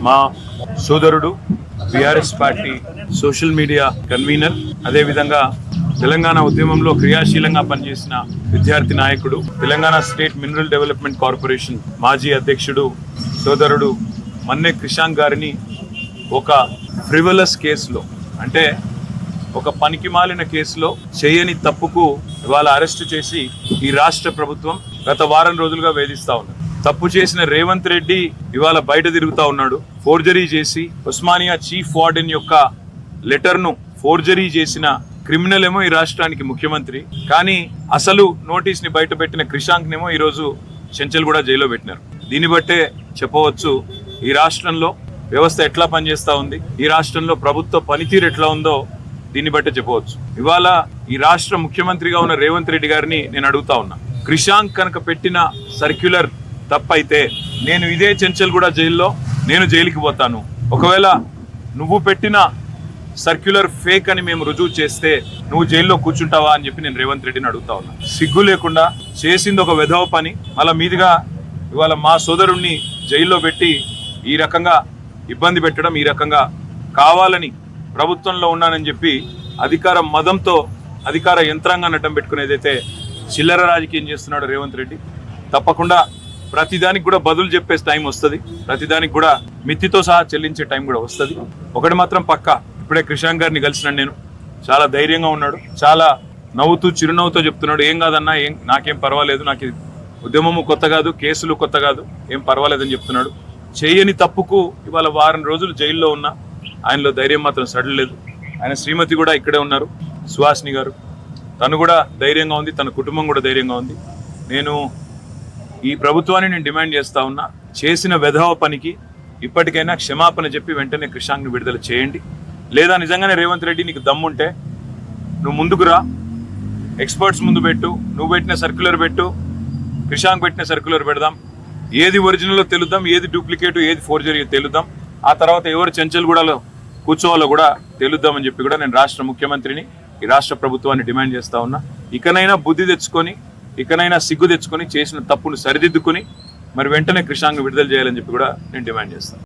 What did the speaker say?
మా సోదరుడు BRS party social media convener, అదేవిధంగా తెలంగాణ ఉద్యమంలో క్రియాశీలంగా పనిచేసిన విద్యార్థి నాయకుడు, Telangana state mineral development corporation మాజీ అధ్యక్షుడు సోదరుడు మన్నె క్రిషాంక్ గారిని ఒక ఫ్రివలస్ కేసులో, అంటే ఒక పనికిమాలిన కేసులో చేయని తప్పుకు ఇవాళ అరెస్టు చేసి ఈ రాష్ట్ర ప్రభుత్వం గత వారం రోజులుగా వేధిస్తా ఉంది. తప్పు చేసిన రేవంత్ రెడ్డి ఇవాళ బయట తిరుగుతా ఉన్నాడు. ఫోర్జరీ చేసి ఉస్మానియా చీఫ్ వార్డెన్ యొక్క లెటర్ను ఫోర్జరీ చేసిన క్రిమినల్ ఏమో ఈ రాష్ట్రానికి ముఖ్యమంత్రి, కానీ అసలు నోటీస్ని బయట పెట్టిన క్రిషాంక్నేమో ఈరోజు చెంచల్గూడ జైల్లో పెట్టినారు. దీన్ని బట్టే చెప్పవచ్చు ఈ రాష్ట్రంలో వ్యవస్థ ఎట్లా పనిచేస్తూ ఉంది, ఈ రాష్ట్రంలో ప్రభుత్వ పనితీరు ఎట్లా ఉందో దీన్ని బట్టే చెప్పవచ్చు. ఇవాళ ఈ రాష్ట్ర ముఖ్యమంత్రిగా ఉన్న రేవంత్ రెడ్డి గారిని నేను అడుగుతా ఉన్నా, క్రిషాంక్ కనుక పెట్టిన సర్క్యులర్ తప్పైతే నేను ఇదే చెంచల్గూడ జైల్లో నేను జైలుకి పోతాను. ఒకవేళ నువ్వు పెట్టిన సర్క్యులర్ ఫేక్ అని మేము రుజువు చేస్తే నువ్వు జైల్లో కూర్చుంటావా అని చెప్పి నేను రేవంత్ రెడ్డిని అడుగుతా ఉన్నా. సిగ్గు లేకుండా చేసింది ఒక వెధవ పని, మళ్ళా మీదుగా ఇవాళ మా సోదరుణ్ణి జైల్లో పెట్టి ఈ రకంగా ఇబ్బంది పెట్టడం, ఈ రకంగా కావాలని ప్రభుత్వంలో ఉన్నానని చెప్పి అధికార మదంతో అధికార యంత్రాంగాన్ని అడ్డం పెట్టుకునేదైతే చిల్లర రాజకీయం చేస్తున్నాడు రేవంత్ రెడ్డి. తప్పకుండా ప్రతిదానికి కూడా బదులు చెప్పే టైం వస్తుంది, ప్రతిదానికి కూడా మిత్తితో సహా చెల్లించే టైం కూడా వస్తుంది. ఒకటి మాత్రం పక్కా, ఇప్పుడే క్రిషాంక్ గారిని కలిసినాను నేను, చాలా ధైర్యంగా ఉన్నాడు, చాలా నవ్వుతూ చిరునవ్వుతో చెప్తున్నాడు, ఏం కాదన్నా, నాకేం పర్వాలేదు, నాకు ఉద్యమము కొత్త కాదు, కేసులు కొత్త కాదు, ఏం పర్వాలేదని చెప్తున్నాడు. చేయని తప్పుకు ఇవాళ వారం రోజులు జైల్లో ఉన్నా ఆయనలో ధైర్యం మాత్రం సడలేదు. ఆయన శ్రీమతి కూడా ఇక్కడే ఉన్నారు, సుహాసిని గారు, తను కూడా ధైర్యంగా ఉంది, తన కుటుంబం కూడా ధైర్యంగా ఉంది. నేను ఈ ప్రభుత్వాన్ని నేను డిమాండ్ చేస్తా ఉన్నా, చేసిన వెధవ పనికి ఇప్పటికైనా క్షమాపణ చెప్పి వెంటనే క్రిషాంక్ని విడుదల చేయండి. లేదా నిజంగానే రేవంత్ రెడ్డి నీకు దమ్ముంటే నువ్వు ముందుకు రా, ఎక్స్పర్ట్స్ ముందు పెట్టు, నువ్వు పెట్టిన సర్క్యులర్ పెట్టు, క్రిషాంక్ పెట్టిన సర్క్యులర్ పెడదాం, ఏది ఒరిజినల్లో తెలుద్దాం, ఏది డూప్లికేట్, ఏది ఫోర్జరీ తెలుద్దాం. ఆ తర్వాత ఎవరు చెంచల్గూడలో కూర్చోవాలో కూడా తెలుద్దామని చెప్పి కూడా నేను రాష్ట్ర ముఖ్యమంత్రిని, ఈ రాష్ట్ర ప్రభుత్వాన్ని డిమాండ్ చేస్తా ఉన్నా. ఇకనైనా బుద్ధి తెచ్చుకొని, ఇకనైనా సిగ్గు తెచ్చుకొని, చేసిన తప్పును సరిదిద్దుకొని మరి వెంటనే క్రిషాంక్ విడుదల చేయాలని చెప్పి కూడా నేను డిమాండ్ చేస్తాను.